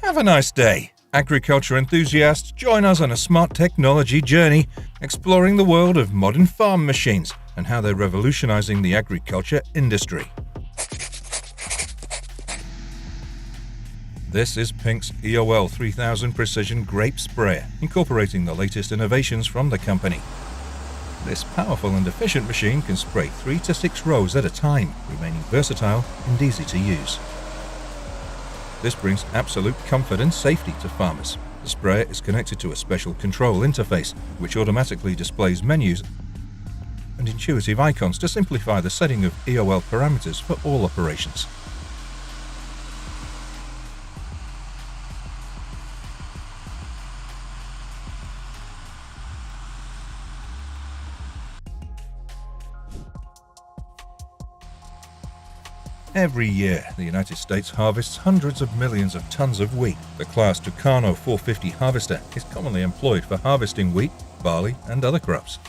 Have a nice day. Agriculture enthusiasts, join us on a smart technology journey, exploring the world of modern farm machines and how they're revolutionizing the agriculture industry. This is Pink's EOL 3000 Precision Grape Sprayer, incorporating the latest innovations from the company. This powerful and efficient machine can spray 3 to 6 rows at a time, remaining versatile and easy to use. This brings absolute comfort and safety to farmers. The sprayer is connected to a special control interface, which automatically displays menus and intuitive icons to simplify the setting of EOL parameters for all operations. Every year, the United States harvests hundreds of millions of tons of wheat. The class Tucano 450 harvester is commonly employed for harvesting wheat, barley, and other crops.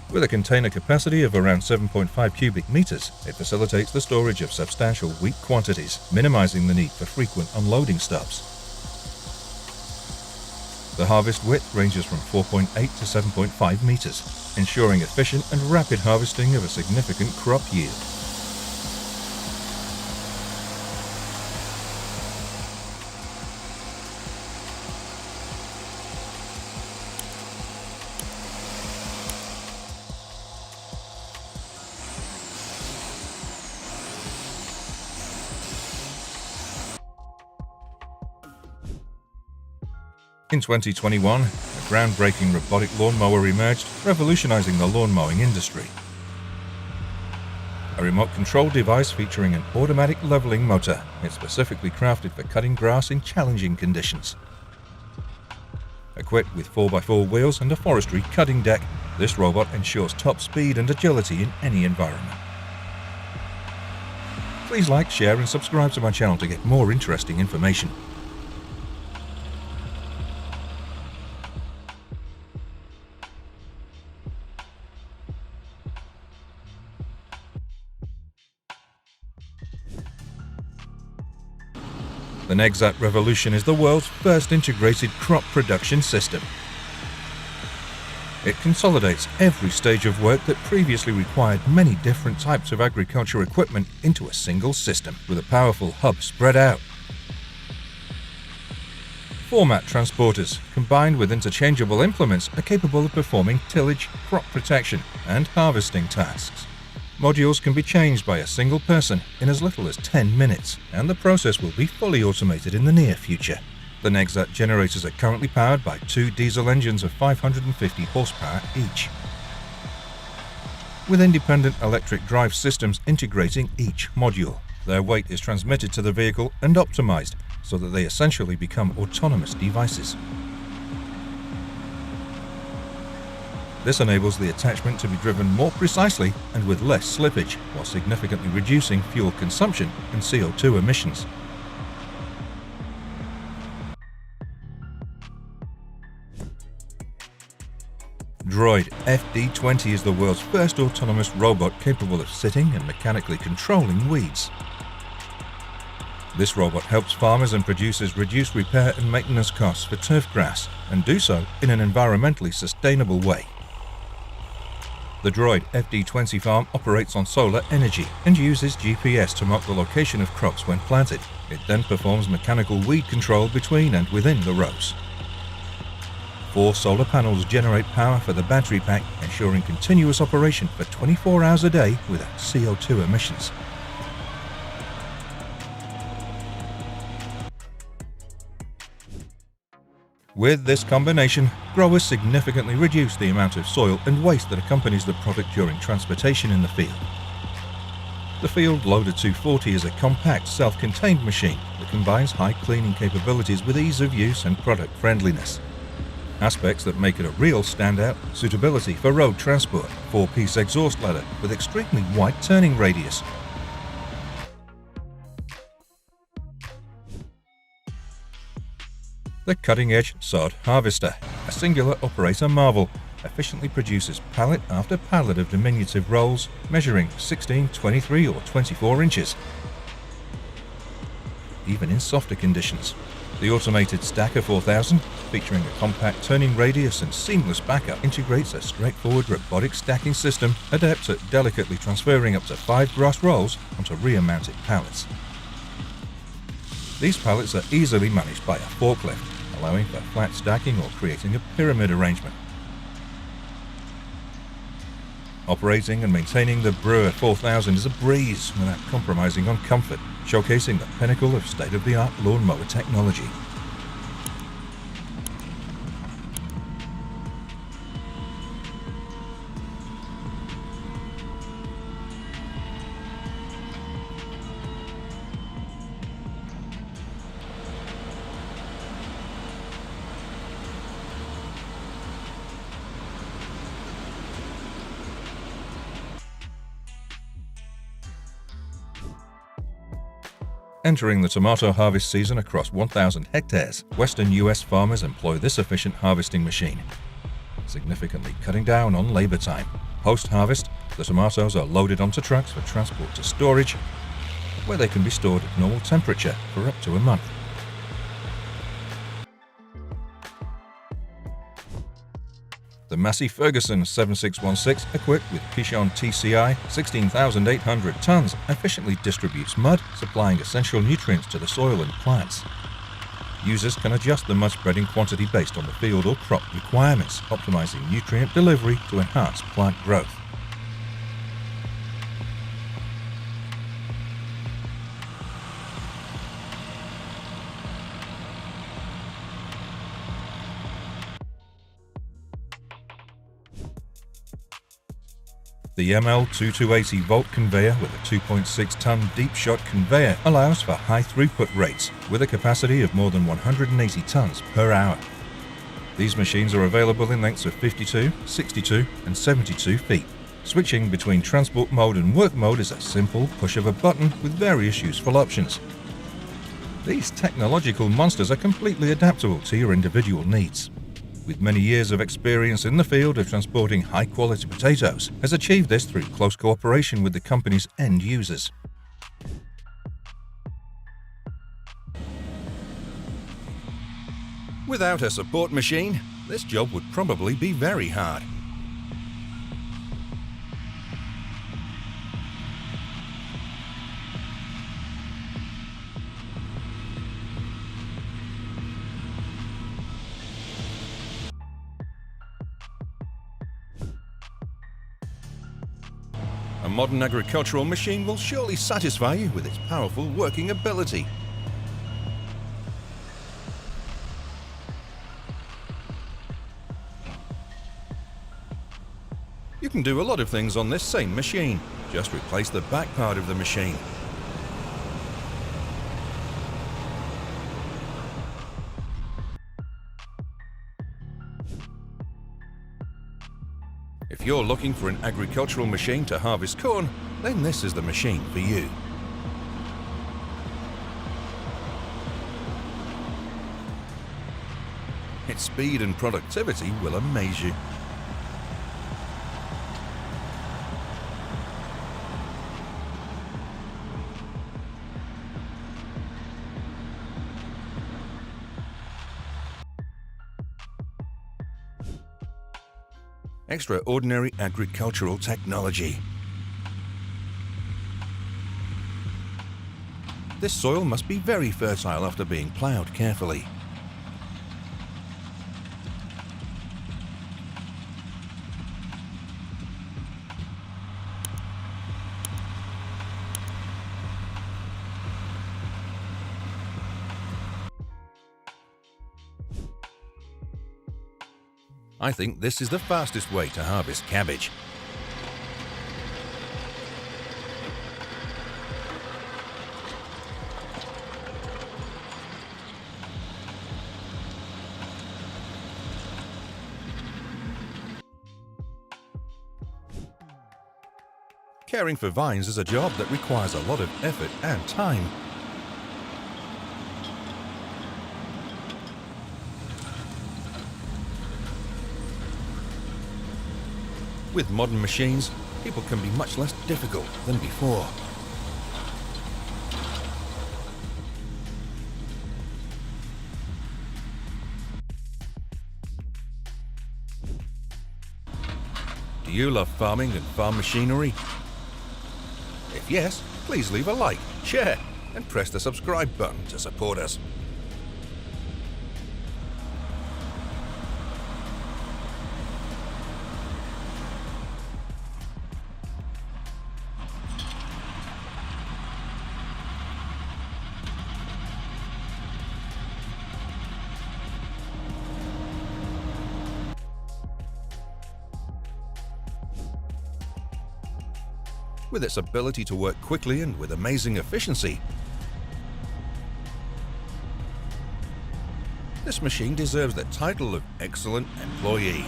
With a container capacity of around 7.5 cubic meters, it facilitates the storage of substantial wheat quantities, minimizing the need for frequent unloading stops. The harvest width ranges from 4.8 to 7.5 meters, ensuring efficient and rapid harvesting of a significant crop yield. In 2021, a groundbreaking robotic lawnmower emerged, revolutionizing the lawn mowing industry. A remote control device featuring an automatic leveling motor, it's specifically crafted for cutting grass in challenging conditions. Equipped with 4x4 wheels and a forestry cutting deck, this robot ensures top speed and agility in any environment. Please like, share and subscribe to my channel to get more interesting information. The Nexat Revolution is the world's first integrated crop production system. It consolidates every stage of work that previously required many different types of agriculture equipment into a single system, with a powerful hub spread out. Format transporters, combined with interchangeable implements, are capable of performing tillage, crop protection, and harvesting tasks. Modules can be changed by a single person in as little as 10 minutes, and the process will be fully automated in the near future. The Nexat generators are currently powered by 2 diesel engines of 550 horsepower each, with independent electric drive systems integrating each module. Their weight is transmitted to the vehicle and optimized so that they essentially become autonomous devices. This enables the attachment to be driven more precisely and with less slippage, while significantly reducing fuel consumption and CO2 emissions. Droid FD20 is the world's first autonomous robot capable of sitting and mechanically controlling weeds. This robot helps farmers and producers reduce repair and maintenance costs for turf grass, and do so in an environmentally sustainable way. The Droid FD20 farm operates on solar energy and uses GPS to mark the location of crops when planted. It then performs mechanical weed control between and within the rows. 4 solar panels generate power for the battery pack, ensuring continuous operation for 24 hours a day without CO2 emissions. With this combination, growers significantly reduce the amount of soil and waste that accompanies the product during transportation in the field. The Field Loader 240 is a compact, self-contained machine that combines high cleaning capabilities with ease of use and product friendliness. Aspects that make it a real standout: suitability for road transport, 4-piece exhaust ladder with extremely wide turning radius, the cutting-edge sod harvester, a singular operator marvel, efficiently produces pallet after pallet of diminutive rolls measuring 16, 23 or 24 inches. even in softer conditions. The automated Stacker 4000, featuring a compact turning radius and seamless backup, integrates a straightforward robotic stacking system adept at delicately transferring up to 5 grass rolls onto rear-mounted pallets. These pallets are easily managed by a forklift, allowing for flat stacking or creating a pyramid arrangement. Operating and maintaining the Brewer 4000 is a breeze without compromising on comfort, showcasing the pinnacle of state-of-the-art lawnmower technology. Entering the tomato harvest season across 1,000 hectares, Western U.S. farmers employ this efficient harvesting machine, significantly cutting down on labor time. Post-harvest, the tomatoes are loaded onto trucks for transport to storage, where they can be stored at normal temperature for up to a month. The Massey Ferguson 7616, equipped with Pichon TCI 16,800 tons, efficiently distributes mud, supplying essential nutrients to the soil and plants. Users can adjust the mud spreading quantity based on the field or crop requirements, optimizing nutrient delivery to enhance plant growth. The ML2280 volt conveyor with a 2.6-ton deep-shot conveyor allows for high throughput rates with a capacity of more than 180 tons per hour. These machines are available in lengths of 52, 62 and 72 feet. Switching between transport mode and work mode is a simple push of a button with various useful options. These technological monsters are completely adaptable to your individual needs. With many years of experience in the field of transporting high-quality potatoes, has achieved this through close cooperation with the company's end users. Without a support machine, this job would probably be very hard. A modern agricultural machine will surely satisfy you with its powerful working ability. You can do a lot of things on this same machine. Just replace the back part of the machine. If you're looking for an agricultural machine to harvest corn, then this is the machine for you. Its speed and productivity will amaze you. Extraordinary agricultural technology. This soil must be very fertile after being plowed carefully. I think this is the fastest way to harvest cabbage. Caring for vines is a job that requires a lot of effort and time. With modern machines, people can be much less difficult than before. you love farming and farm machinery? If yes, please leave a like, share, and press the subscribe button to support us. With its ability to work quickly and with amazing efficiency, this machine deserves the title of Excellent Employee.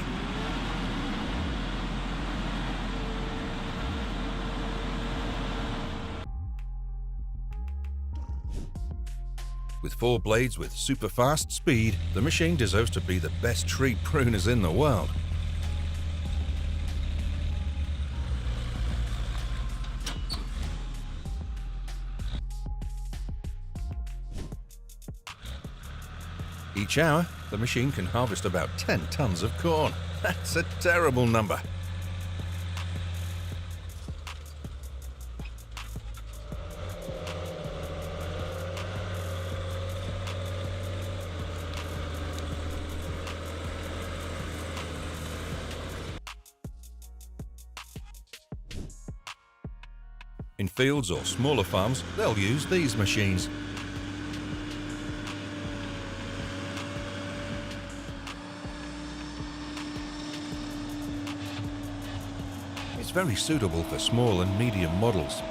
With 4 blades with super fast speed, the machine deserves to be the best tree pruners in the world. Each hour, the machine can harvest about 10 tons of corn. That's a terrible number. In fields or smaller farms, they'll use these machines. It's very suitable for small and medium models.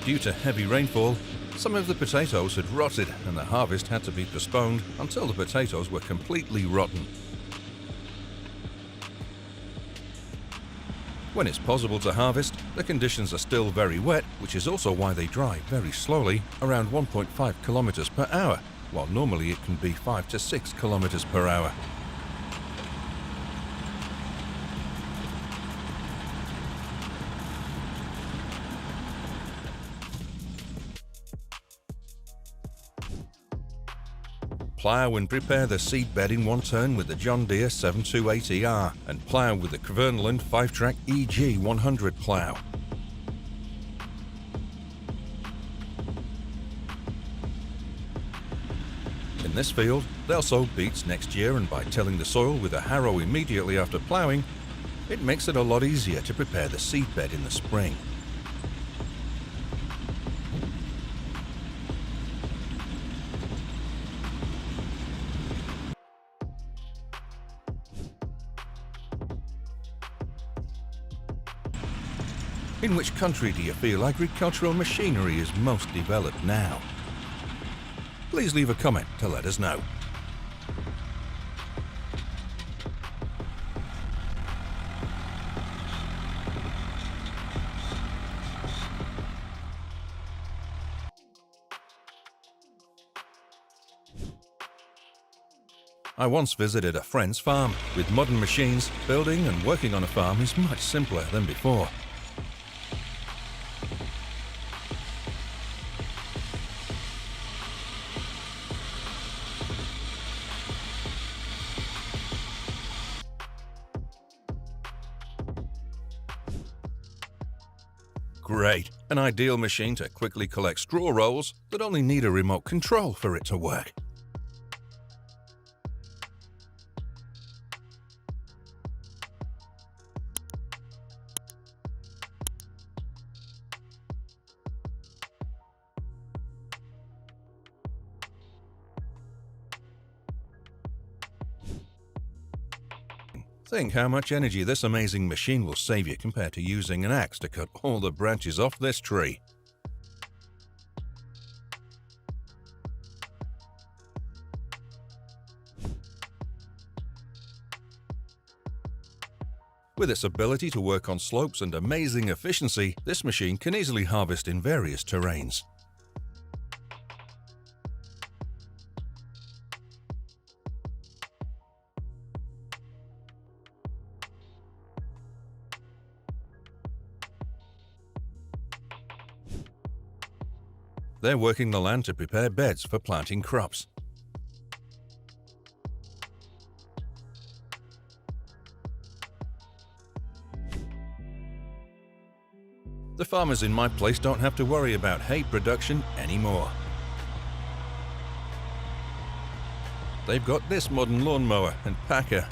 Due to heavy rainfall, some of the potatoes had rotted and the harvest had to be postponed until the potatoes were completely rotten. When it's possible to harvest, the conditions are still very wet, which is also why they dry very slowly, around 1.5 kilometers per hour, while normally it can be 5 to 6 kilometers per hour. Plough and prepare the seedbed in one turn with the John Deere 728ER and plough with the Kverneland 5-track EG 100 plough. In this field, they'll sow beets next year, and by tilling the soil with a harrow immediately after ploughing, it makes it a lot easier to prepare the seedbed in the spring. In which country do you feel agricultural machinery is most developed now? Please leave a comment to let us know. I once visited a friend's farm. With modern machines, building and working on a farm is much simpler than before. Great! An ideal machine to quickly collect straw rolls that only need a remote control for it to work. Think how much energy this amazing machine will save you compared to using an axe to cut all the branches off this tree. With its ability to work on slopes and amazing efficiency, this machine can easily harvest in various terrains. They're working the land to prepare beds for planting crops. The farmers in my place don't have to worry about hay production anymore. They've got this modern lawnmower and packer.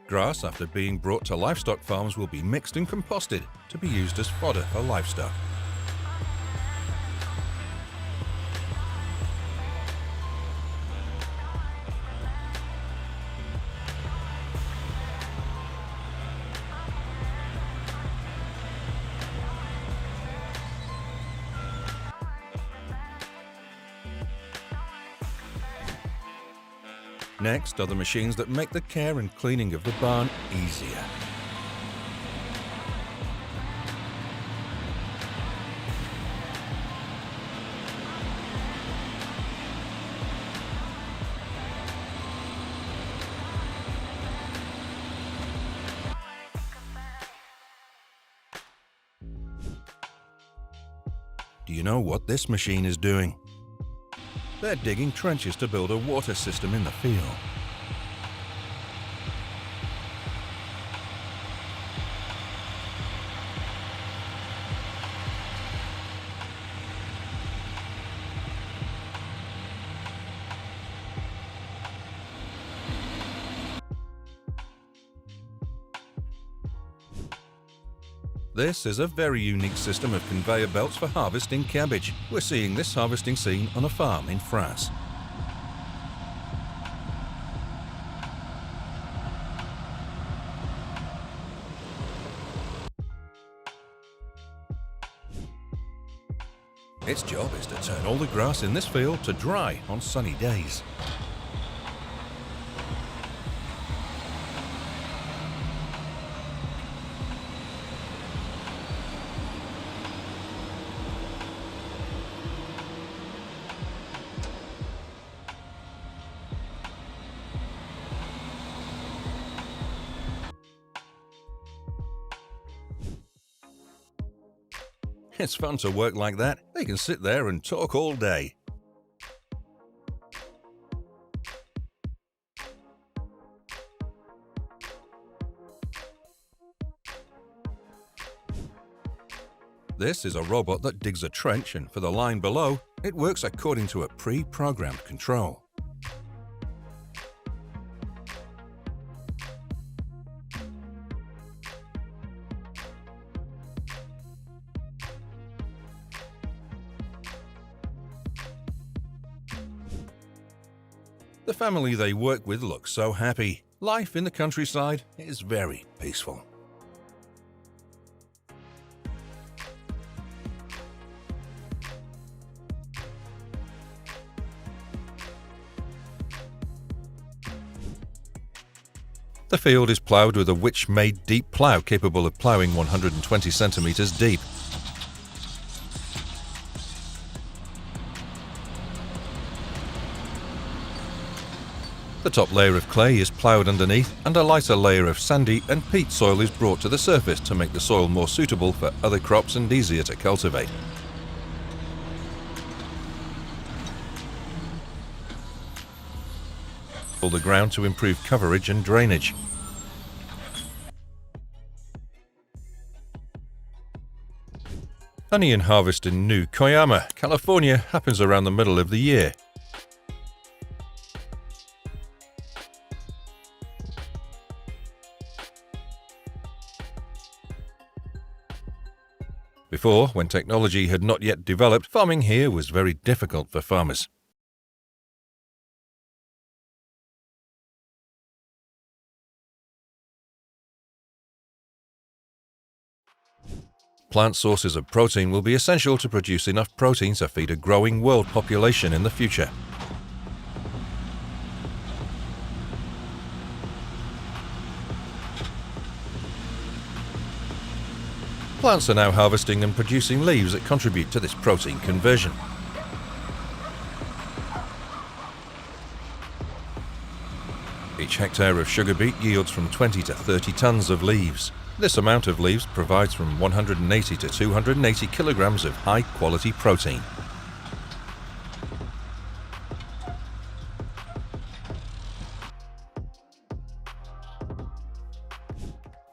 Grass, after being brought to livestock farms, will be mixed and composted to be used as fodder for livestock. Next are the machines that make the care and cleaning of the barn easier. Do you know what this machine is doing? They're digging trenches to build a water system in the field. This is a very unique system of conveyor belts for harvesting cabbage. We're seeing this harvesting scene on a farm in France. Its job is to turn all the grass in this field to dry on sunny days. It's fun to work like that. They can sit there and talk all day. This is a robot that digs a trench, and for the line below, it works according to a pre-programmed control. The family they work with looks so happy. Life in the countryside is very peaceful. The field is ploughed with a witch-made deep plough capable of ploughing 120 centimeters deep. The top layer of clay is ploughed underneath, and a lighter layer of sandy and peat soil is brought to the surface to make the soil more suitable for other crops and easier to cultivate. All the ground to improve coverage and drainage. Onion harvest in New Koyama, California happens around the middle of the year. Before, when technology had not yet developed, farming here was very difficult for farmers. Plant sources of protein will be essential to produce enough protein to feed a growing world population in the future. Plants are now harvesting and producing leaves that contribute to this protein conversion. Each hectare of sugar beet yields from 20 to 30 tons of leaves. This amount of leaves provides from 180 to 280 kilograms of high-quality protein.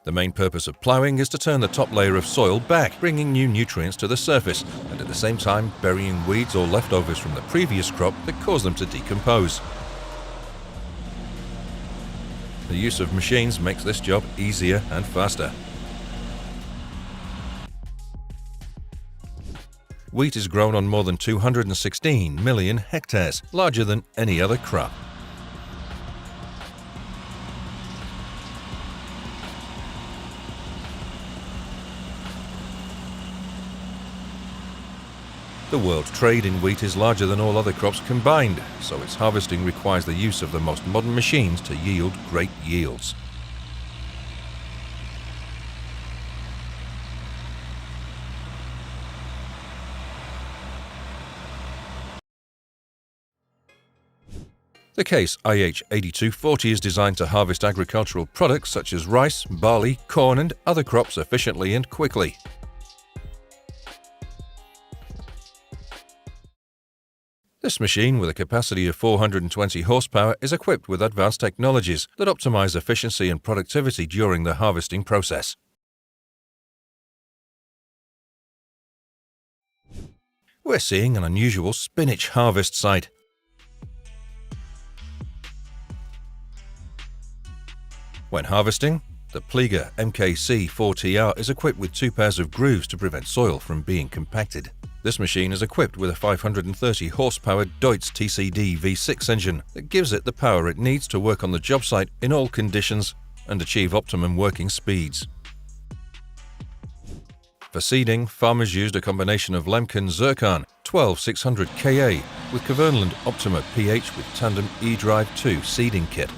The main purpose of ploughing is to turn the top layer of soil back, bringing new nutrients to the surface, and at the same time burying weeds or leftovers from the previous crop that cause them to decompose. The use of machines makes this job easier and faster. Wheat is grown on more than 216 million hectares, larger than any other crop. The world trade in wheat is larger than all other crops combined, so its harvesting requires the use of the most modern machines to yield great yields. The Case IH8240 is designed to harvest agricultural products such as rice, barley, corn and other crops efficiently and quickly. This machine, with a capacity of 420 horsepower, is equipped with advanced technologies that optimize efficiency and productivity during the harvesting process. We're seeing an unusual spinach harvest site. When harvesting, the Pliega MKC4TR is equipped with 2 pairs of grooves to prevent soil from being compacted. This machine is equipped with a 530 horsepower Deutz TCD V6 engine that gives it the power it needs to work on the job site in all conditions and achieve optimum working speeds. For seeding, farmers used a combination of Lemken Zircon 12600 Ka with Kverneland Optima PH with Tandem eDrive 2 seeding kit.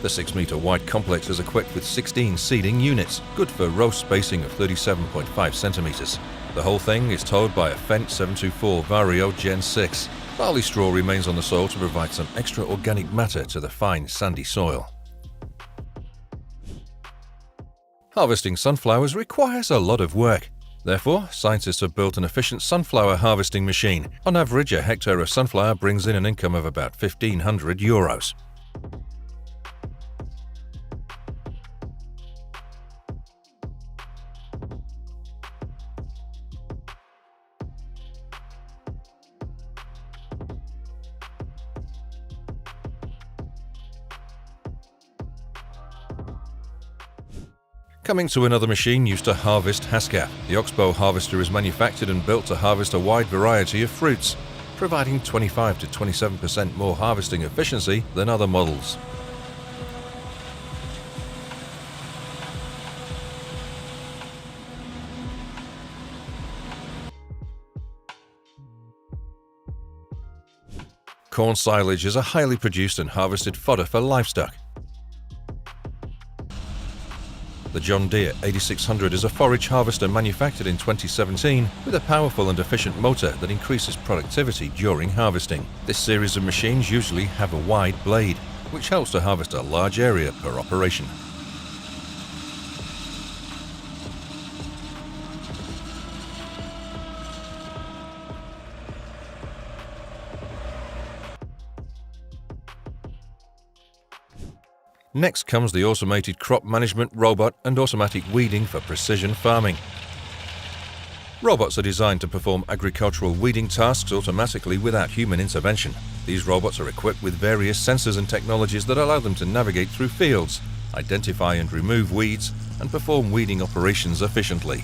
The 6-meter wide complex is equipped with 16 seeding units, good for row spacing of 37.5 centimeters. The whole thing is towed by a Fendt 724 Vario Gen 6. Barley straw remains on the soil to provide some extra organic matter to the fine sandy soil. Harvesting sunflowers requires a lot of work. Therefore, scientists have built an efficient sunflower harvesting machine. On average, a hectare of sunflower brings in an income of about €1,500. Coming to another machine used to harvest Haskell. The Oxbow harvester is manufactured and built to harvest a wide variety of fruits, providing 25 to 27% more harvesting efficiency than other models. Corn silage is a highly produced and harvested fodder for livestock. The John Deere 8600 is a forage harvester manufactured in 2017 with a powerful and efficient motor that increases productivity during harvesting. This series of machines usually have a wide blade, which helps to harvest a large area per operation. Next comes the automated crop management robot and automatic weeding for precision farming. Robots are designed to perform agricultural weeding tasks automatically without human intervention. These robots are equipped with various sensors and technologies that allow them to navigate through fields, identify and remove weeds, and perform weeding operations efficiently.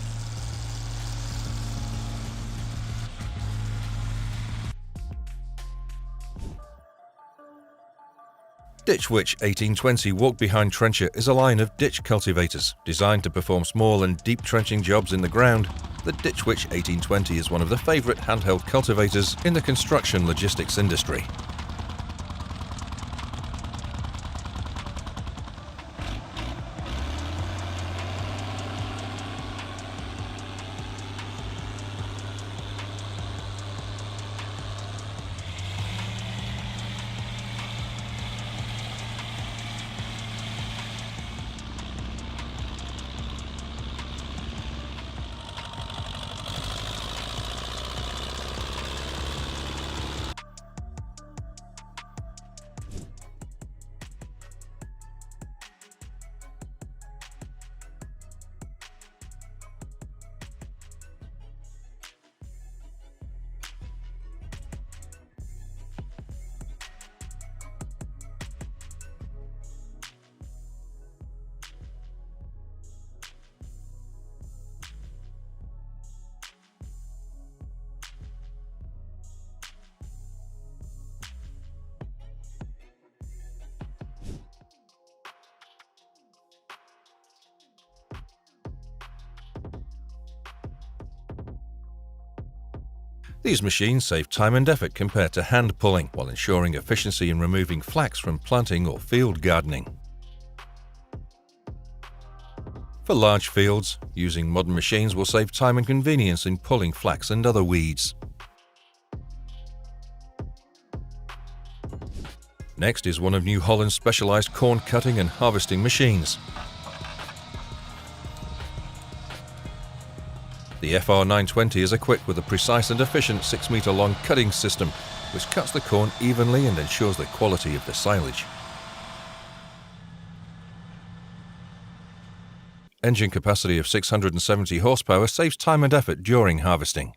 Ditch Witch 1820 walk-behind trencher is a line of ditch cultivators designed to perform small and deep trenching jobs in the ground. The Ditch Witch 1820 is one of the favorite handheld cultivators in the construction logistics industry. These machines save time and effort compared to hand pulling, while ensuring efficiency in removing flax from planting or field gardening. For large fields, using modern machines will save time and convenience in pulling flax and other weeds. Next is one of New Holland's specialized corn cutting and harvesting machines. The FR920 is equipped with a precise and efficient 6-meter-long cutting system, which cuts the corn evenly and ensures the quality of the silage. Engine capacity of 670 horsepower saves time and effort during harvesting.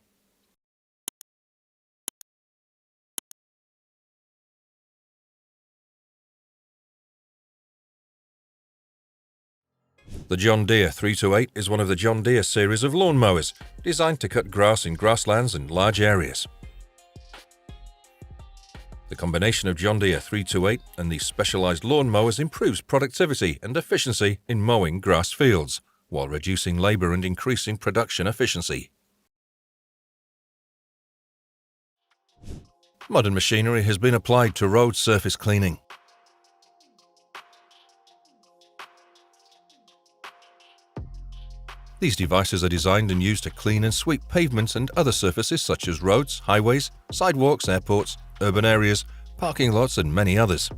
The John Deere 328 is one of the John Deere series of lawn mowers, designed to cut grass in grasslands and large areas. The combination of John Deere 328 and these specialized lawn mowers improves productivity and efficiency in mowing grass fields, while reducing labor and increasing production efficiency. Modern machinery has been applied to road surface cleaning. These devices are designed and used to clean and sweep pavements and other surfaces such as roads, highways, sidewalks, airports, urban areas, parking lots, and many others.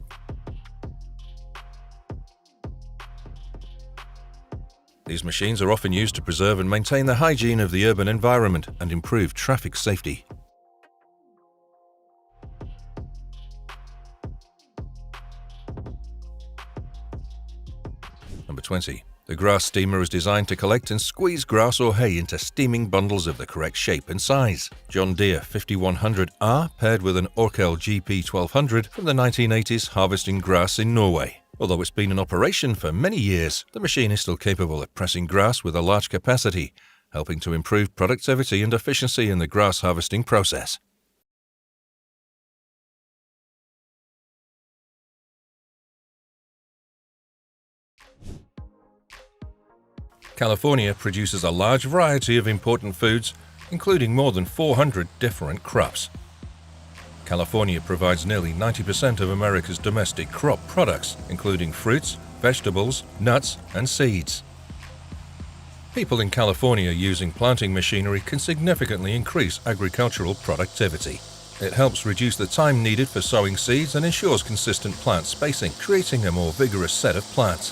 These machines are often used to preserve and maintain the hygiene of the urban environment and improve traffic safety. Number 20. The grass steamer is designed to collect and squeeze grass or hay into steaming bundles of the correct shape and size. John Deere 5100R paired with an Orkel GP 1200 from the 1980s harvesting grass in Norway. Although it's been in operation for many years, the machine is still capable of pressing grass with a large capacity, helping to improve productivity and efficiency in the grass harvesting process. California produces a large variety of important foods, including more than 400 different crops. California provides nearly 90% of America's domestic crop products, including fruits, vegetables, nuts, and seeds. People in California using planting machinery can significantly increase agricultural productivity. It helps reduce the time needed for sowing seeds and ensures consistent plant spacing, creating a more vigorous set of plants.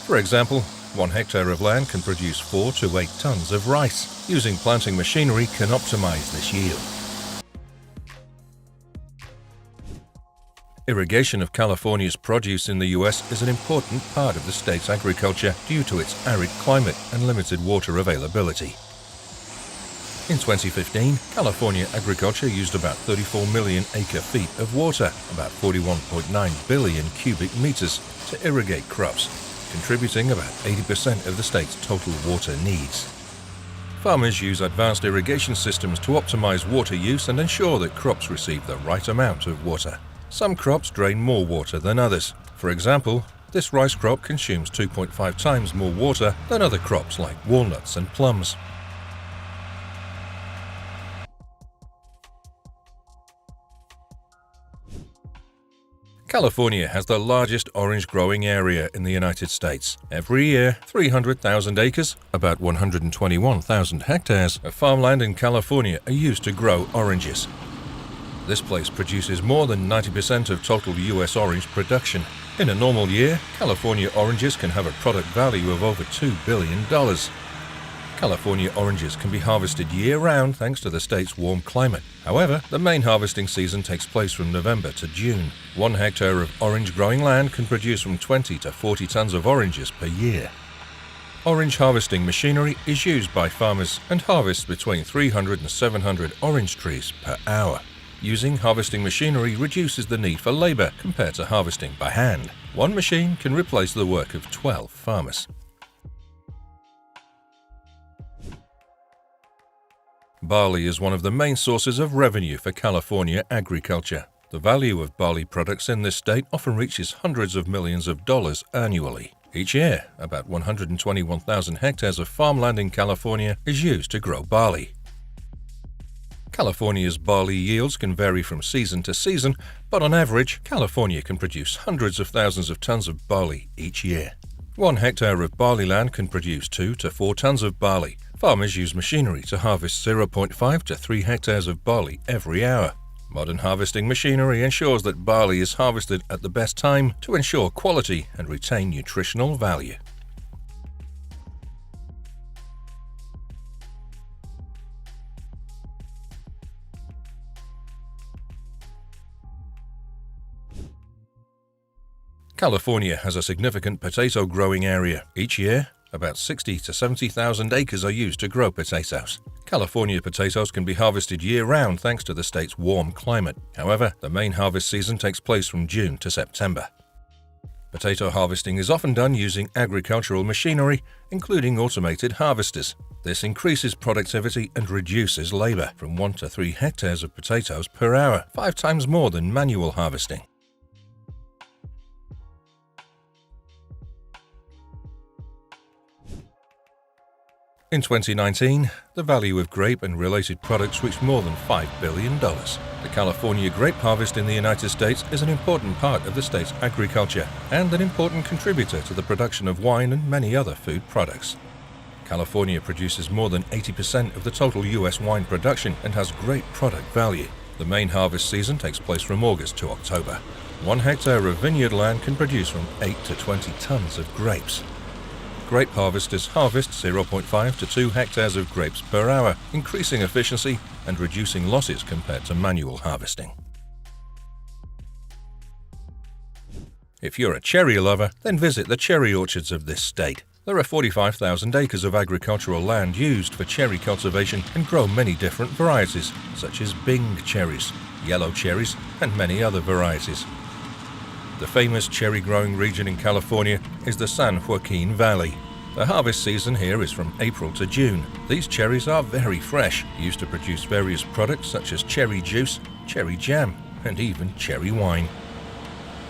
For example, 1 hectare of land can produce 4 to 8 tons of rice. Using planting machinery can optimize this yield. Irrigation of California's produce in the U.S. is an important part of the state's agriculture due to its arid climate and limited water availability. In 2015, California agriculture used about 34 million acre-feet of water, about 41.9 billion cubic meters, to irrigate crops, contributing about 80% of the state's total water needs. Farmers use advanced irrigation systems to optimize water use and ensure that crops receive the right amount of water. Some crops drain more water than others. For example, this rice crop consumes 2.5 times more water than other crops like walnuts and plums. California has the largest orange growing area in the United States. Every year, 300,000 acres, about 121,000 hectares, of farmland in California are used to grow oranges. This place produces more than 90% of total U.S. orange production. In a normal year, California oranges can have a product value of over $2 billion. California oranges can be harvested year-round thanks to the state's warm climate. However, the main harvesting season takes place from November to June. 1 hectare of orange-growing land can produce from 20 to 40 tons of oranges per year. Orange harvesting machinery is used by farmers and harvests between 300 and 700 orange trees per hour. Using harvesting machinery reduces the need for labor compared to harvesting by hand. 1 machine can replace the work of 12 farmers. Barley is one of the main sources of revenue for California agriculture. The value of barley products in this state often reaches hundreds of millions of dollars annually. Each year, about 121,000 hectares of farmland in California is used to grow barley. California's barley yields can vary from season to season, but on average, California can produce hundreds of thousands of tons of barley each year. 1 hectare of barley land can produce 2 to 4 tons of barley. Farmers use machinery to harvest 0.5 to 3 hectares of barley every hour. Modern harvesting machinery ensures that barley is harvested at the best time to ensure quality and retain nutritional value. California has a significant potato growing area. Each year, about 60 to 70,000 acres are used to grow potatoes. California potatoes can be harvested year-round thanks to the state's warm climate. However, the main harvest season takes place from June to September. Potato harvesting is often done using agricultural machinery, including automated harvesters. This increases productivity and reduces labor from 1 to 3 hectares of potatoes per hour, 5 times more than manual harvesting. In 2019, the value of grape and related products reached more than $5 billion. The California grape harvest in the United States is an important part of the state's agriculture and an important contributor to the production of wine and many other food products. California produces more than 80% of the total U.S. wine production and has great product value. The main harvest season takes place from August to October. 1 hectare of vineyard land can produce from 8 to 20 tons of grapes. Grape harvesters harvest 0.5 to 2 hectares of grapes per hour, increasing efficiency and reducing losses compared to manual harvesting. If you're a cherry lover, then visit the cherry orchards of this state. There are 45,000 acres of agricultural land used for cherry cultivation and grow many different varieties, such as Bing cherries, yellow cherries, and many other varieties. The famous cherry growing region in California is the San Joaquin Valley. The harvest season here is from April to June. These cherries are very fresh, used to produce various products such as cherry juice, cherry jam, and even cherry wine.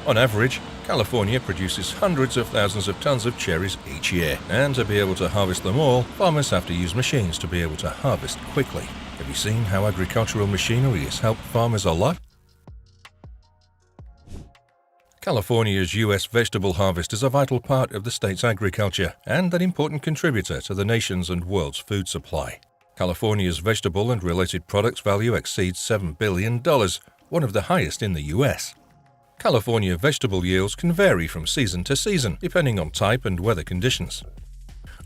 On average, California produces hundreds of thousands of tons of cherries each year, and to be able to harvest them all, farmers have to use machines to be able to harvest quickly. Have you seen how agricultural machinery has helped farmers a lot? California's U.S. vegetable harvest is a vital part of the state's agriculture and an important contributor to the nation's and world's food supply. California's vegetable and related products value exceeds $7 billion, one of the highest in the U.S. California vegetable yields can vary from season to season, depending on type and weather conditions.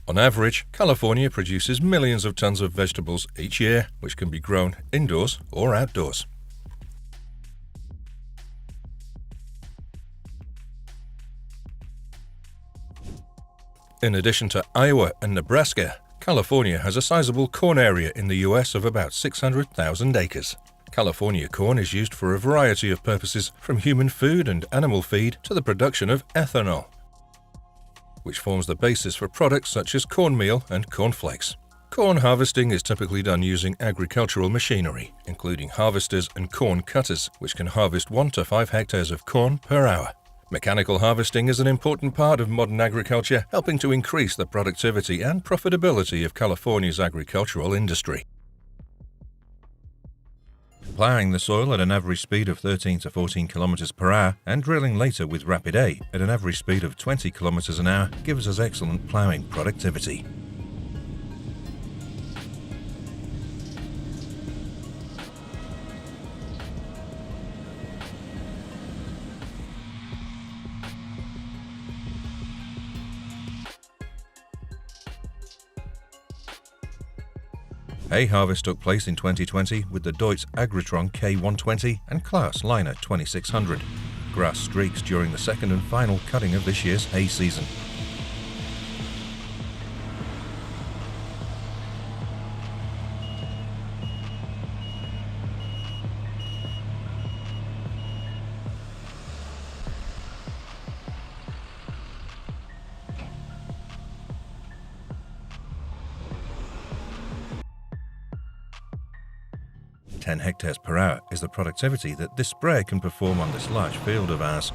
On average, California produces millions of tons of vegetables each year, which can be grown indoors or outdoors. In addition to Iowa and Nebraska, California has a sizable corn area in the U.S. of about 600,000 acres. California corn is used for a variety of purposes, from human food and animal feed to the production of ethanol, which forms the basis for products such as cornmeal and cornflakes. Corn harvesting is typically done using agricultural machinery, including harvesters and corn cutters, which can harvest 1 to 5 hectares of corn per hour. Mechanical harvesting is an important part of modern agriculture, helping to increase the productivity and profitability of California's agricultural industry. Plowing the soil at an average speed of 13 to 14 km per hour and drilling later with Rapid A at an average speed of 20 km an hour gives us excellent plowing productivity. Hay harvest took place in 2020 with the Deutz Agritron K120 and Claas Liner 2600. Grass streaks during the second and final cutting of this year's hay season. "10 hectares per hour is the productivity that this sprayer can perform on this large field of ours.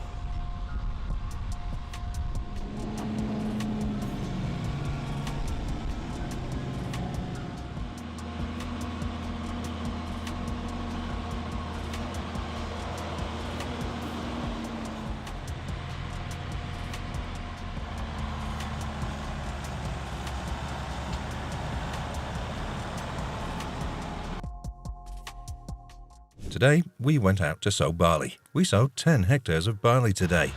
Today, we went out to sow barley. We sowed 10 hectares of barley today.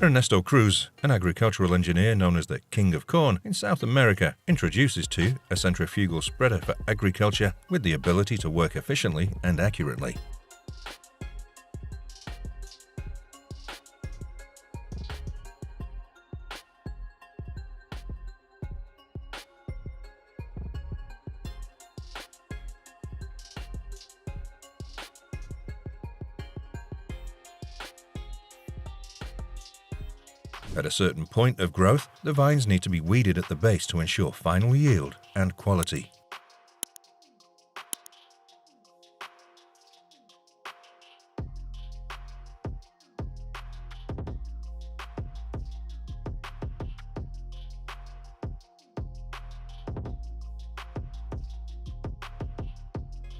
Ernesto Cruz, an agricultural engineer known as the King of Corn in South America, introduces to a centrifugal spreader for agriculture with the ability to work efficiently and accurately. At a certain point of growth, the vines need to be weeded at the base to ensure final yield and quality.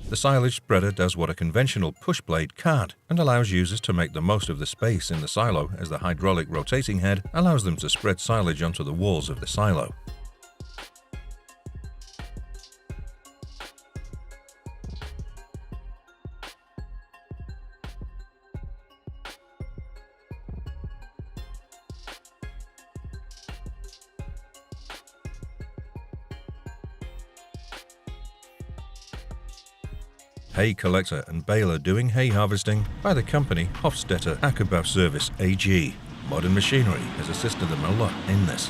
The silage spreader does what a conventional push blade can't and allows users to make the most of the space in the silo as the hydraulic rotating head allows them to spread silage onto the walls of the silo. Hay collector and baler doing hay harvesting by the company Hofstetter Ackerbau Service AG. Modern machinery has assisted them a lot in this.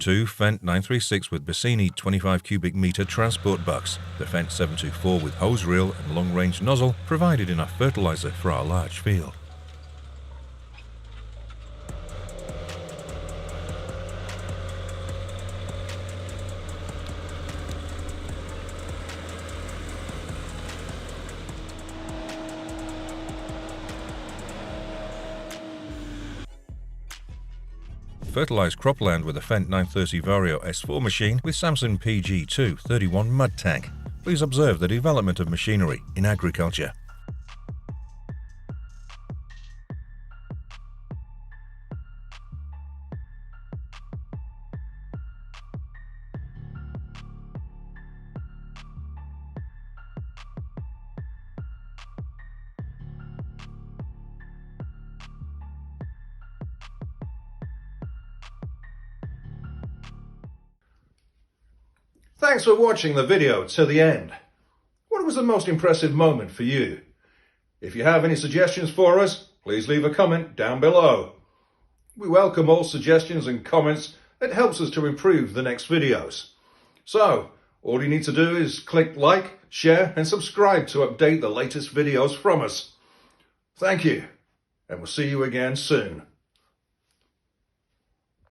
Two Fendt 936 with Bassini 25 cubic meter transport bucks. The Fendt 724 with hose reel and long-range nozzle provided enough fertilizer for our large field. Fertilized cropland with a Fendt 930 Vario S4 machine with Samson PG2 31 mud tank. Please observe the development of machinery in agriculture. Thanks for watching the video to the end. What was the most impressive moment for you? If you have any suggestions for us, please leave a comment down below. We welcome all suggestions and comments. It helps us to improve the next videos. So, all you need to do is click like, share and subscribe to update the latest videos from us. Thank you, and we'll see you again soon.